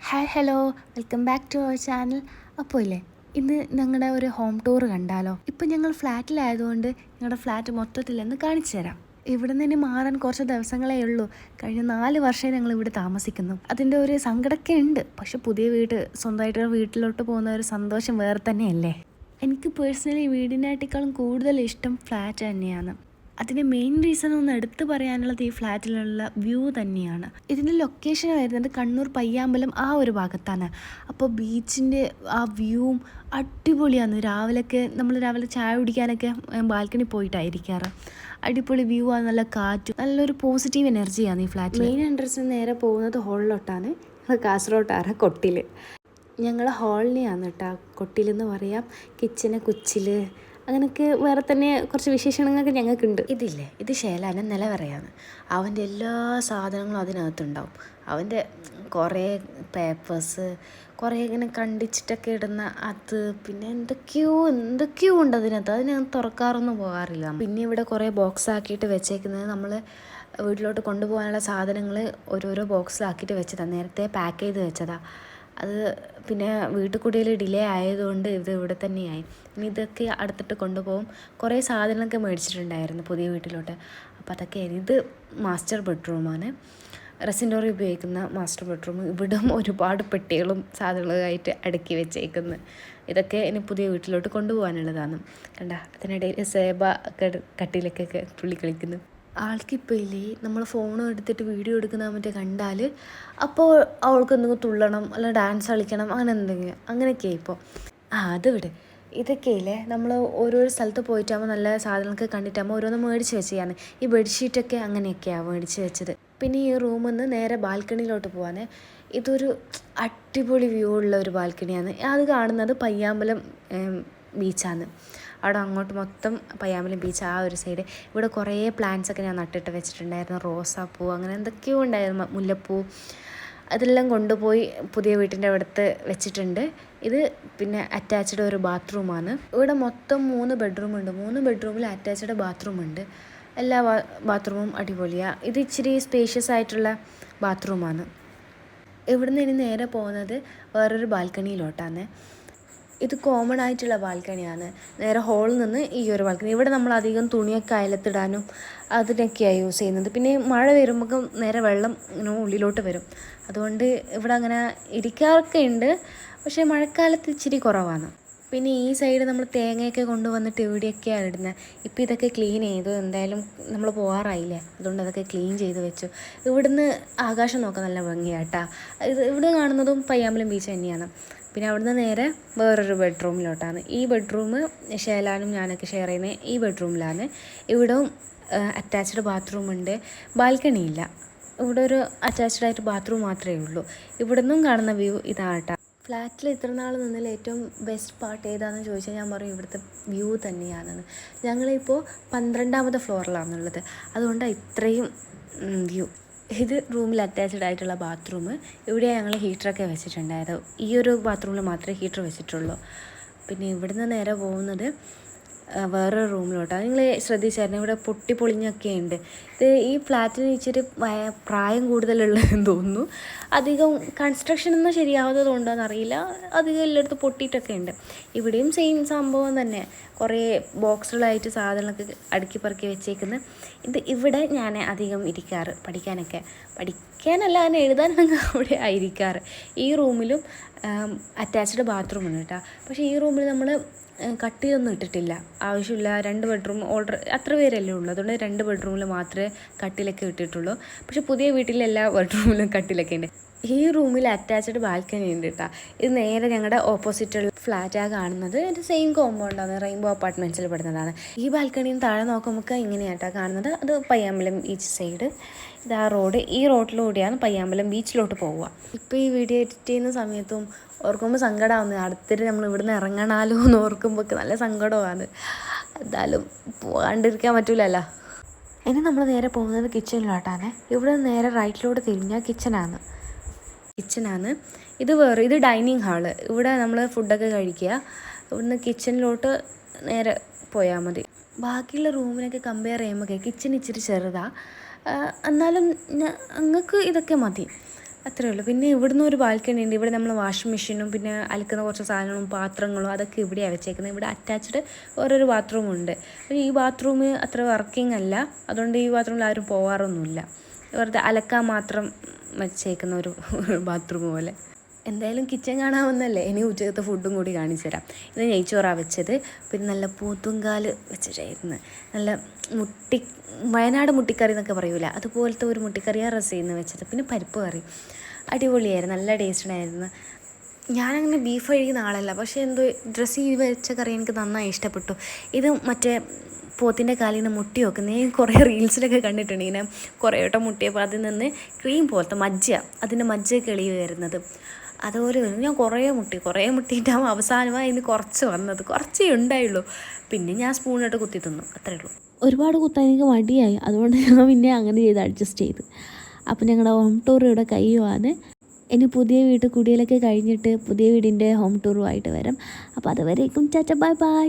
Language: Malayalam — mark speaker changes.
Speaker 1: Hi hello, welcome back to our channel. അപ്പോൾ ഇല്ലേ, ഇന്ന് ഞങ്ങളുടെ ഒരു ഹോം ടൂർ കണ്ടാലോ? ഇപ്പം ഞങ്ങൾ ഫ്ലാറ്റിലായതുകൊണ്ട് ഞങ്ങളുടെ ഫ്ലാറ്റ് മൊത്തത്തിലെന്ന് കാണിച്ചു തരാം. ഇവിടെ നിന്ന് മാറാൻ കുറച്ച് ദിവസങ്ങളേ ഉള്ളൂ. കഴിഞ്ഞ 4 വർഷമായി ഞങ്ങൾ ഇവിടെ താമസിക്കുന്നു. അതിൻ്റെ ഒരു സങ്കടമൊക്കെ ഉണ്ട്. പക്ഷെ പുതിയ വീട്, സ്വന്തമായിട്ടൊരു വീട്ടിലോട്ട് പോകുന്ന ഒരു സന്തോഷം വേറെ തന്നെയല്ലേ. എനിക്ക് പേഴ്സണലി വീടിനായിട്ടേക്കാളും കൂടുതൽ ഇഷ്ടം ഫ്ലാറ്റ് തന്നെയാണ്. അതിൻ്റെ മെയിൻ റീസൺ ഒന്ന് എടുത്തു പറയാനുള്ളത് ഈ ഫ്ലാറ്റിലുള്ള വ്യൂ തന്നെയാണ്. ഇതിൻ്റെ ലൊക്കേഷൻ വരുന്നത് കണ്ണൂർ പയ്യാമ്പലം ആ ഒരു ഭാഗത്താണ്. അപ്പോൾ ബീച്ചിൻ്റെ ആ വ്യൂവും അടിപൊളിയാണ്. നമ്മൾ രാവിലെ ചായ കുടിക്കാനൊക്കെ ബാൽക്കണി പോയിട്ടായിരിക്കാറ്. അടിപൊളി വ്യൂ ആണ്, നല്ല കാറ്റും നല്ലൊരു പോസിറ്റീവ് എനർജിയാണ് ഈ ഫ്ലാറ്റ്. മെയിൻ എൻട്രൻസിന് നേരെ പോകുന്നത് ഹോളിലോട്ടാണ്. കാസർഗോട്ടാണ് കൊട്ടിൽ. ഞങ്ങൾ ഹാളിനെയാണ് കേട്ടോ കൊട്ടിലെന്ന് പറയാം. കിച്ചന് കുച്ചിൽ അങ്ങനെയൊക്കെ വേറെ തന്നെ കുറച്ച് വിശേഷണങ്ങളൊക്കെ ഞങ്ങൾക്കുണ്ട്. ഇത് ശേലാന നിലവറയാണ്. അവൻ്റെ എല്ലാ സാധനങ്ങളും അതിനകത്തുണ്ടാവും. അവൻ്റെ കുറേ പേപ്പേഴ്സ്, കുറേ ഇങ്ങനെ കണ്ടിച്ചിട്ടൊക്കെ ഇടുന്ന അത്, പിന്നെ എന്തൊക്കെയോ ഉണ്ട് അതിനകത്ത് തുറക്കാറൊന്നും പോകാറില്ല. പിന്നെ ഇവിടെ കുറേ ബോക്സ് ആക്കിയിട്ട് വെച്ചേക്കുന്നത് നമ്മൾ വീട്ടിലോട്ട് കൊണ്ടുപോകാനുള്ള സാധനങ്ങൾ ഓരോരോ ബോക്സിലാക്കിയിട്ട് വെച്ചതാണ്. നേരത്തെ പാക്ക് ചെയ്ത് വെച്ചതാണ്. അത് പിന്നെ വീട്ടിൽ കൂടിയിൽ ഡിലേ ആയതുകൊണ്ട് ഇത് ഇവിടെ തന്നെയായി. ഇനി ഇതൊക്കെ അടുത്തിട്ട് കൊണ്ടുപോകും. കുറേ സാധനങ്ങളൊക്കെ മേടിച്ചിട്ടുണ്ടായിരുന്നു പുതിയ വീട്ടിലോട്ട്. അപ്പോൾ അതൊക്കെ ഇത് മാസ്റ്റർ ബെഡ്റൂമാണ്. റെസിൻഡോറി ഉപയോഗിക്കുന്ന മാസ്റ്റർ ബെഡ്റൂം. ഇവിടെ ഒരുപാട് പെട്ടികളും സാധനങ്ങളുമായിട്ട് അടുക്കി വെച്ചേക്കുന്നു. ഇതൊക്കെ ഇനി പുതിയ വീട്ടിലോട്ട് കൊണ്ടുപോകാനുള്ളതാണ്. കണ്ട, അതിനിടയിൽ സേബ കട്ടിലൊക്കെ പുള്ളി കളിക്കുന്നു. ആൾക്കിപ്പോൾ ഇല്ലേ, നമ്മൾ ഫോൺ എടുത്തിട്ട് വീഡിയോ എടുക്കുന്ന മറ്റേ കണ്ടാൽ അപ്പോൾ അവൾക്ക് എന്തെങ്കിലും തുള്ളണം, അല്ല ഡാൻസ് കളിക്കണം, അങ്ങനെ എന്തെങ്കിലും. അങ്ങനെയൊക്കെയാണ് ഇപ്പോൾ. അത് വിട്. ഇതൊക്കെയില്ലേ, നമ്മൾ ഓരോരോ സ്ഥലത്ത് പോയിട്ടാകുമ്പോൾ നല്ല സാധനങ്ങളൊക്കെ കണ്ടിട്ടാകുമ്പോൾ ഓരോന്ന് മേടിച്ച് വെച്ചാണ്. ഈ ബെഡ്ഷീറ്റൊക്കെ അങ്ങനെയൊക്കെയാണ് മേടിച്ച് വെച്ചത്. പിന്നെ ഈ റൂമിൽ നിന്ന് നേരെ ബാൽക്കണിയിലോട്ട് പോകാൻ. ഇതൊരു അടിപൊളി വ്യൂ ഉള്ള ഒരു ബാൽക്കണിയാണ്. അത് കാണുന്നത് പയ്യാമ്പലം ബീച്ചാണ്. അവിടെ അങ്ങോട്ട് മൊത്തം പയ്യാമ്പലം ബീച്ച് ആ ഒരു സൈഡ്. ഇവിടെ കുറേ പ്ലാന്റ്സൊക്കെ ഞാൻ നട്ടിട്ട് വെച്ചിട്ടുണ്ടായിരുന്നു. റോസാപ്പൂ, അങ്ങനെ എന്തൊക്കെയോ ഉണ്ടായിരുന്നു, മുല്ലപ്പൂ. അതെല്ലാം കൊണ്ടുപോയി പുതിയ വീട്ടിൻ്റെ അടുത്ത് വെച്ചിട്ടുണ്ട്. ഇത് പിന്നെ അറ്റാച്ച്ഡ് ഒരു ബാത്റൂമാണ്. ഇവിടെ മൊത്തം 3 ബെഡ്റൂമുണ്ട്. 3 ബെഡ്റൂമിൽ അറ്റാച്ച്ഡ് ബാത്റൂമുണ്ട്. എല്ലാ ബാത്റൂമും അടിപൊളിയാണ്. ഇത് ഇച്ചിരി സ്പേഷ്യസ് ആയിട്ടുള്ള ബാത്റൂമാണ്. ഇവിടുന്ന് ഇനി നേരെ പോകുന്നത് വേറൊരു ബാൽക്കണിയിലോട്ടാണ്. ഇത് കോമൺ ആയിട്ടുള്ള ബാൽക്കണിയാണ്. നേരെ ഹോളിൽ നിന്ന് ഈ ഒരു ബാൽക്കണി. ഇവിടെ നമ്മൾ അധികം തുണിയൊക്കെ അയലത്തിടാനും അതിനൊക്കെയാണ് യൂസ് ചെയ്യുന്നത്. പിന്നെ മഴ വരുമ്പോൾ നേരെ വെള്ളം ഇങ്ങനെ ഉള്ളിലോട്ട് വരും. അതുകൊണ്ട് ഇവിടെ അങ്ങനെ ഇരിക്കാറൊക്കെ ഉണ്ട്. പക്ഷേ മഴക്കാലത്ത് ഇച്ചിരി കുറവാണ്. പിന്നെ ഈ സൈഡ് നമ്മൾ തേങ്ങയൊക്കെ കൊണ്ടുവന്നിട്ട് ഇവിടെയൊക്കെയാണ് ഇടുന്നത്. ഇപ്പോൾ ഇതൊക്കെ ക്ലീൻ ചെയ്തു. എന്തായാലും നമ്മൾ പോകാറായില്ലേ, അതുകൊണ്ട് അതൊക്കെ ക്ലീൻ ചെയ്ത് വെച്ചു. ഇവിടുന്ന് ആകാശം നോക്കാൻ നല്ല ഭംഗിയാട്ടാ. ഇവിടെ കാണുന്നതും പയ്യാമ്പലം ബീച്ച് തന്നെയാണ്. പിന്നെ അവിടുന്ന് നേരെ വേറൊരു ബെഡ്റൂമിലോട്ടാണ്. ഈ ബെഡ്റൂം ഷേലാനും ഞാനൊക്കെ ഷെയർ ചെയ്യുന്നത് ഈ ബെഡ്റൂമിലാണ്. ഇവിടെയും അറ്റാച്ച്ഡ് ബാത്റൂമുണ്ട്. ബാൽക്കണി ഇല്ല. ഇവിടെ ഒരു അറ്റാച്ച്ഡ് ആയിട്ട് ബാത്റൂം മാത്രമേ ഉള്ളൂ. ഇവിടെ നിന്നും കാണുന്ന വ്യൂ ഇതാട്ടാ. ഫ്ലാറ്റിൽ ഇത്ര നാൾ നിന്നതിൽ ഏറ്റവും ബെസ്റ്റ് പാർട്ട് ഏതാണെന്ന് ചോദിച്ചാൽ ഞാൻ പറയും ഇവിടുത്തെ വ്യൂ തന്നെയാണെന്ന്. ഞങ്ങളിപ്പോൾ 12ാമത്തെ ഫ്ലോറിലാണുള്ളത്. അതുകൊണ്ടാണ് ഇത്രയും വ്യൂ. ഇത് റൂമിൽ അറ്റാച്ച്ഡ് ആയിട്ടുള്ള ബാത്റൂം. ഇവിടെ ഞങ്ങൾ ഹീറ്ററൊക്കെ വെച്ചിട്ടുണ്ടായത്. ഈ ഒരു ബാത്റൂമിൽ മാത്രമേ ഹീറ്റർ വെച്ചിട്ടുള്ളൂ. പിന്നെ ഇവിടുന്ന് നേരെ പോകുന്നത് വേറൊരു റൂമിലോട്ടാണ്. നിങ്ങൾ ശ്രദ്ധിച്ചായിരുന്നു, ഇവിടെ പൊളിഞ്ഞൊക്കെ ഉണ്ട്. ഇത് ഈ ഫ്ലാറ്റിന് ഇച്ചിരി പ്രായം കൂടുതലുള്ളതെന്ന് തോന്നുന്നു. അധികം കൺസ്ട്രക്ഷൻ ഒന്നും ശരിയാവാത്തത് കൊണ്ടാണെന്ന് അറിയില്ല. അധികം എല്ലായിടത്തും പൊട്ടിയിട്ടൊക്കെ ഉണ്ട്. ഇവിടെയും സെയിം സംഭവം തന്നെ. കുറേ ബോക്സുകളായിട്ട് സാധനങ്ങളൊക്കെ അടുക്കി പറക്കി വെച്ചേക്കുന്നത്. ഇവിടെ ഞാൻ അധികം ഇരിക്കാറ് പഠിക്കാനല്ല, അങ്ങനെ എഴുതാനൊക്കെ അവിടെ ആയിരിക്കാറ്. ഈ റൂമിലും അറ്റാച്ച്ഡ് ബാത്റൂം ഉണ്ട് കേട്ടോ. പക്ഷേ ഈ റൂമിൽ നമ്മൾ കട്ടിലൊന്നും ഇട്ടിട്ടില്ല. ആവശ്യമില്ല. 2 ബെഡ്റൂം അത്ര പേരല്ലേ ഉള്ളൂ. അതുകൊണ്ട് 2 ബെഡ്റൂമിൽ മാത്രമേ കട്ടിലൊക്കെ ഇട്ടിട്ടുള്ളൂ. പക്ഷെ പുതിയ വീട്ടിൽ എല്ലാ ബെഡ്റൂമിലും കട്ടിലൊക്കെ ഉണ്ട്. ഈ റൂമിൽ അറ്റാച്ച്ഡ് ബാൽക്കണി ഉണ്ട് കേട്ടോ. ഇത് നേരെ ഞങ്ങളുടെ ഓപ്പോസിറ്റുള്ള ഫ്ലാറ്റാണ് കാണുന്നത്. ഇത് സെയിം കോമ്പൗണ്ടാണ്, റെയിൻബോ അപ്പാർട്ട്മെൻറ്റ്സിൽ പെടുന്നതാണ്. ഈ ബാൽക്കണിയിൽ താഴെ നോക്കുമ്പോൾ ഇങ്ങനെയായിട്ടാണ് കാണുന്നത്. അത് പയ്യാമ്പലം ബീച്ച് സൈഡ്. ഇതാ റോഡ്. ഈ റോഡിലൂടെയാണ് പയ്യാമ്പലം ബീച്ചിലോട്ട് പോവുക. ഇപ്പോൾ ഈ വീഡിയോ എഡിറ്റ് ചെയ്യുന്ന സമയത്തും ഓർക്കുമ്പോൾ സങ്കടമാവുന്നത്. അടുത്തിട്ട് നമ്മൾ ഇവിടുന്ന് ഇറങ്ങണാലോ എന്ന് ഓർക്കുമ്പോൾ നല്ല സങ്കടമാണ്. എന്തായാലും പോകാണ്ടിരിക്കാൻ പറ്റില്ലല്ലോ. ഇനി നമ്മൾ നേരെ പോകുന്നത് കിച്ചണിലോട്ടാണ്. ഇവിടെ നേരെ റൈറ്റിലോട്ട് തിരിഞ്ഞാൽ കിച്ചനാണ്. ഇത് ഡൈനിങ് ഹാള്. ഇവിടെ നമ്മൾ ഫുഡൊക്കെ കഴിക്കുക. ഇവിടുന്ന് കിച്ചണിലോട്ട് നേരെ പോയാൽ മതി. ബാക്കിയുള്ള റൂമിനൊക്കെ കമ്പയർ ചെയ്യുമ്പോൾ കിച്ചൺ ഇച്ചിരി ചെറുതാണ്. എന്നാലും ഞങ്ങൾക്ക് ഇതൊക്കെ മതി. അത്രേ ഉള്ളൂ. പിന്നെ ഇവിടുന്ന് ഒരു ബാൽക്കണി ഉണ്ട്. ഇവിടെ നമ്മൾ വാഷിംഗ് മെഷീനും പിന്നെ അലക്കുന്ന കുറച്ച് സാധനങ്ങളും പാത്രങ്ങളും അതൊക്കെ ഇവിടെയാണ് വെച്ചേക്കുന്നത്. ഇവിടെ അറ്റാച്ച്ഡ് ഓരോരു ബാത്റൂമുണ്ട്. പക്ഷേ ഈ ബാത്റൂം അത്ര വർക്കിംഗ് അല്ല, അതുകൊണ്ട് ഈ ബാത്റൂമിൽ ആരും പോകാറൊന്നുമില്ല. വെറുതെ അലക്കാൻ മാത്രം വെച്ചേക്കുന്ന ഒരു ബാത്റൂം പോലെ. എന്തായാലും കിച്ചൺ കാണാമെന്നല്ലേ, ഇനി ഉച്ചക്കത്തെ ഫുഡും കൂടി കാണിച്ചു തരാം. ഇത് നെയ്ച്ചോറാണ് വെച്ചത്. പിന്നെ നല്ല പോത്തുംകാല് വെച്ചിട്ടായിരുന്നു. നല്ല വയനാട് മുട്ടിക്കറി എന്നൊക്കെ പറയൂല, അതുപോലത്തെ ഒരു മുട്ടിക്കറിയാണ് റസീന്ന് വെച്ചത്. പിന്നെ പരിപ്പ് കറി അടിപൊളിയായിരുന്നു, നല്ല ടേസ്റ്റിനായിരുന്നു. ഞാനങ്ങനെ ബീഫ് കഴിക്കുന്ന ആളല്ല, പക്ഷേ എന്തോ ഡ്രസ്സ് ചെയ്ത് വെച്ച കറി എനിക്ക് നന്നായി ഇഷ്ടപ്പെട്ടു. ഇത് മറ്റേ പോത്തിൻ്റെ കാലിൽ നിന്ന് മുട്ടി വെക്കുന്നത് ഞാൻ കുറേ റീൽസിലൊക്കെ കണ്ടിട്ടുണ്ട്. ഇങ്ങനെ കുറേ വട്ടം മുട്ടിയപ്പോൾ അതിൽ നിന്ന് ക്രീം പോലത്തെ അതിൻ്റെ മജ്ജയൊക്കെ എളിവ് വരുന്നത് അതുപോലെ വരും. ഞാൻ കുറേ മുട്ടിയിട്ടാകുമ്പോൾ അവസാനമായി ഇന്ന് കുറച്ച് വന്നത്, കുറച്ചേ ഉണ്ടായുള്ളൂ. പിന്നെ ഞാൻ സ്പൂണിട്ട് കുത്തി തിന്നു, അത്രയേ ഉള്ളൂ. ഒരുപാട് കുത്താൻ എനിക്ക് മടിയായി, അതുകൊണ്ട് ഞാൻ പിന്നെ അങ്ങനെ ചെയ്ത് അഡ്ജസ്റ്റ് ചെയ്തു. അപ്പം ഞങ്ങളുടെ ഹോം ടൂർ ഇവിടെ കഴിയുവാണ്. ഇനി പുതിയ വീട്ട് കുടിയിലൊക്കെ കഴിഞ്ഞിട്ട് പുതിയ വീടിൻ്റെ ഹോം ടൂറുമായിട്ട് വരാം. അപ്പോൾ അതുവരേക്കും ചാച്ച ബൈ ബൈ.